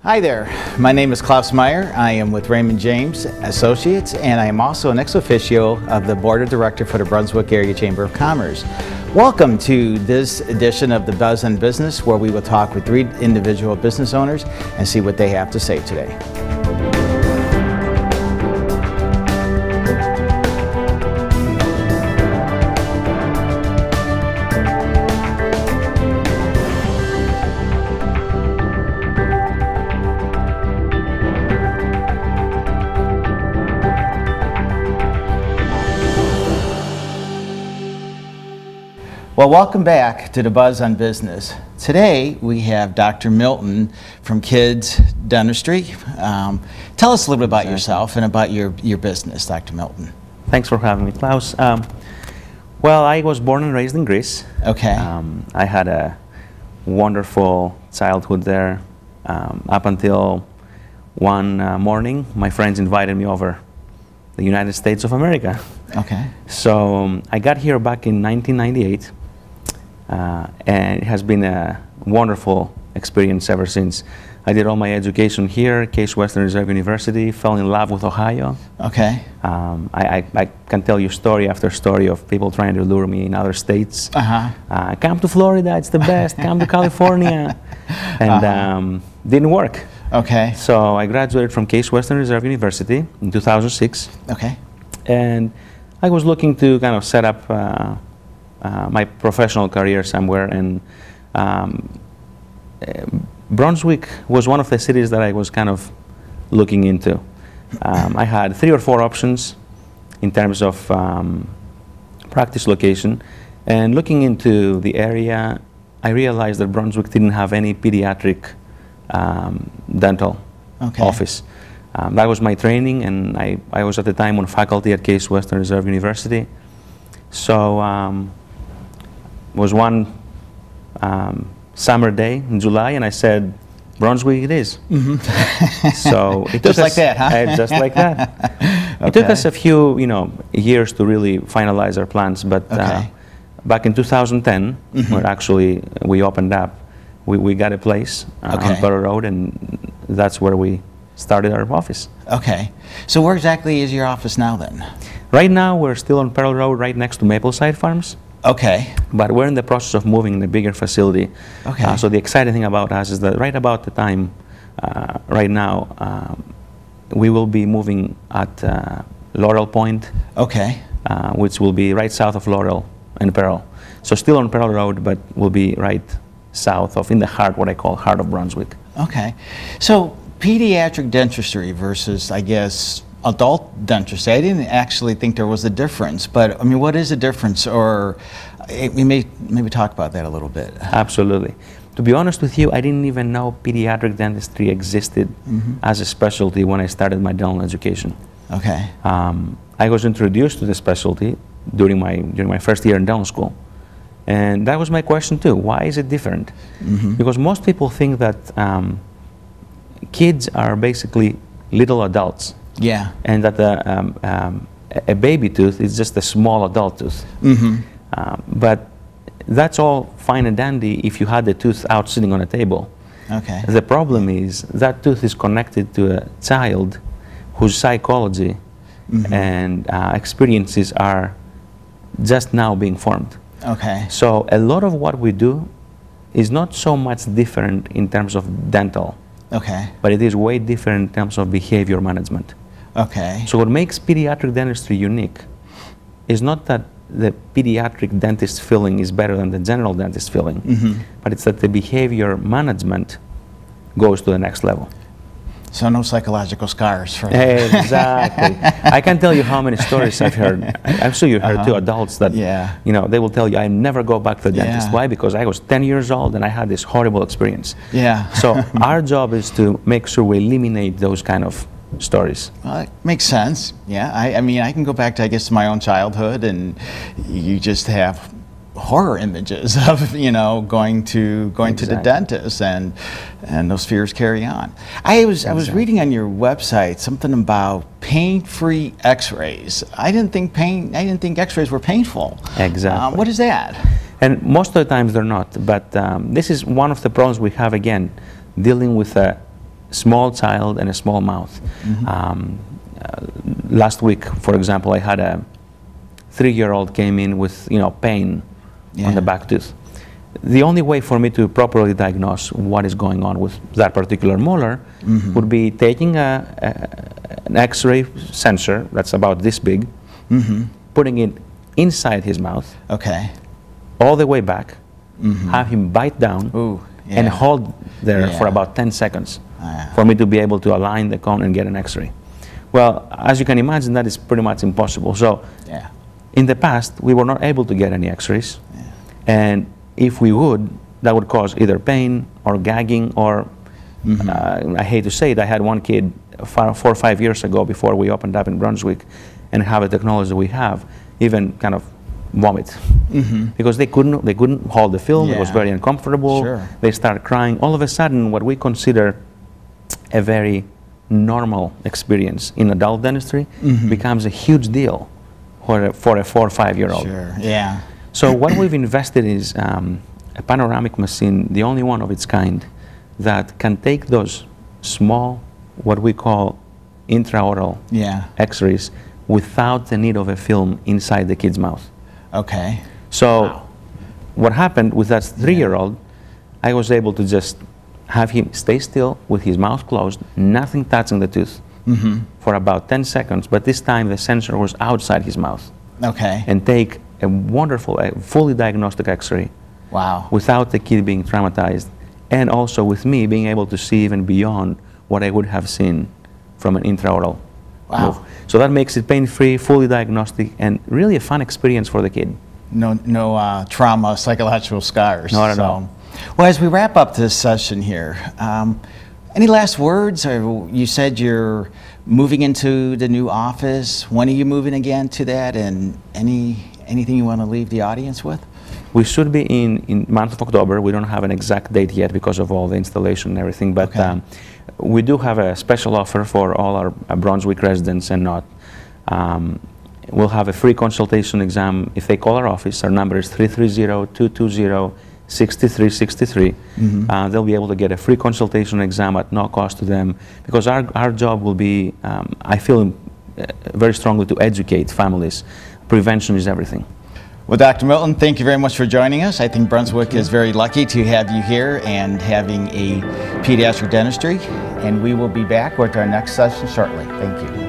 Hi there, my name is Claus Meyer. I am with Raymond James Associates, and I am also an ex officio of the Board of Directors for the Brunswick Area Chamber of Commerce. Welcome to this edition of the Buzz on Business, where we will talk with 3 individual business owners and see what they have to say today. Well, welcome back to the Buzz on Business. Today we have Dr. Milton from KiDDS Dentistry. Tell us a little bit about yourself and about your business, Dr. Milton. Thanks for having me, Klaus. Well, I was born and raised in Greece. Okay. I had a wonderful childhood there up until one morning my friends invited me over the United States of America. Okay. So I got here back in 1998. And it has been a wonderful experience ever since. I did all my education here, Case Western Reserve University, fell in love with Ohio. Okay. I can tell you story after story of people trying to lure me in other states. Uh-huh. Come to Florida, it's the best, come to California. And didn't work. Okay. So I graduated from Case Western Reserve University in 2006. Okay. And I was looking to kind of set up my professional career somewhere, and Brunswick was one of the cities that I was kind of looking into. I had 3 or 4 options in terms of practice location, and looking into the area, I realized that Brunswick didn't have any pediatric dental office. That was my training, and I was at the time on faculty at Case Western Reserve University. So was one summer day in July, and I said, Brunswick it is. Mm-hmm. So it just like that, huh? Just like that. It took us a few, years to really finalize our plans, but back in 2010, where actually we opened up, we got a place on Belltower Road, and that's where we started our office. Okay. So where exactly is your office now then? Right now we're still on Pearl Road, right next to Mapleside Farms. Okay. But we're in the process of moving in a bigger facility. Okay. So the exciting thing about us is that right about the time, right now, we will be moving at Laurel Point. Okay. Which will be right south of Laurel and Pearl. So still on Pearl Road, but will be right south of, in the heart, what I call heart of Brunswick. Okay. So pediatric dentistry versus, I guess, adult dentistry. I didn't actually think there was a difference, but I mean, what is the difference? Or we may maybe talk about that a little bit. Absolutely. To be honest with you, I didn't even know pediatric dentistry existed as a specialty when I started my dental education. Okay. I was introduced to the specialty during my first year in dental school, and that was my question too. Why is it different? Because most people think that kids are basically little adults. Yeah. And that a baby tooth is just a small adult tooth. But that's all fine and dandy if you had the tooth out sitting on a table. Okay. The problem is that tooth is connected to a child whose psychology and experiences are just now being formed. Okay. So a lot of what we do is not so much different in terms of dental. Okay. But it is way different in terms of behavior management. Okay. So what makes pediatric dentistry unique is not that the pediatric dentist feeling is better than the general dentist feeling, but it's that the behavior management goes to the next level. So no psychological scars for that. Exactly. I can tell you how many stories I've heard. I'm sure you heard too, adults that, they will tell you, I never go back to the dentist. Why? Because I was 10 years old and I had this horrible experience. Yeah. So our job is to make sure we eliminate those kind of stories. Well, it makes sense. Yeah. I mean, I can go back to, I guess, my own childhood, and you just have horror images of going to the dentist, and those fears carry on. I was reading on your website something about pain-free X-rays. I didn't think X-rays were painful. Exactly. What is that? And most of the times they're not. But this is one of the problems we have, again, dealing with a small child and a small mouth. Last week, for example, I had a 3-year-old came in with pain on the back tooth. The only way for me to properly diagnose what is going on with that particular molar would be taking an X-ray sensor that's about this big, putting it inside his mouth, all the way back, have him bite down, and hold there for about 10 seconds for me to be able to align the cone and get an X-ray. Well, as you can imagine, that is pretty much impossible. So in the past, we were not able to get any X-rays. And if we would, that would cause either pain or gagging or, I hate to say it, I had one kid 4 or 5 years ago before we opened up in Brunswick and have the technology we have, even kind of vomit. Because they couldn't hold the film, it was very uncomfortable. They started crying. All of a sudden, what we consider a very normal experience in adult dentistry becomes a huge deal for a 4 or 5 year old. So what we've invested is a panoramic machine, the only one of its kind, that can take those small, what we call intraoral X-rays without the need of a film inside the kid's mouth. So what happened with that 3-year-old, I was able to just have him stay still with his mouth closed, nothing touching the tooth, for about 10 seconds, but this time the sensor was outside his mouth. And take a wonderful, fully diagnostic X-ray without the kid being traumatized, and also with me being able to see even beyond what I would have seen from an intraoral move. So that makes it pain-free, fully diagnostic, and really a fun experience for the kid. No trauma, psychological scars. Not at all. Well, as we wrap up this session here, any last words? Or you said you're moving into the new office. When are you moving again to that? And anything you want to leave the audience with? We should be in month of October. We don't have an exact date yet because of all the installation and everything, but we do have a special offer for all our Brunswick residents and not. We'll have a free consultation exam. If they call our office, our number is 330-220-6363. They'll be able to get a free consultation exam at no cost to them, because our job will be, I feel very strongly, to educate families. Prevention is everything. Well, Dr. Milton, thank you very much for joining us. I think Brunswick is very lucky to have you here and having a pediatric dentistry. And we will be back with our next session shortly. Thank you.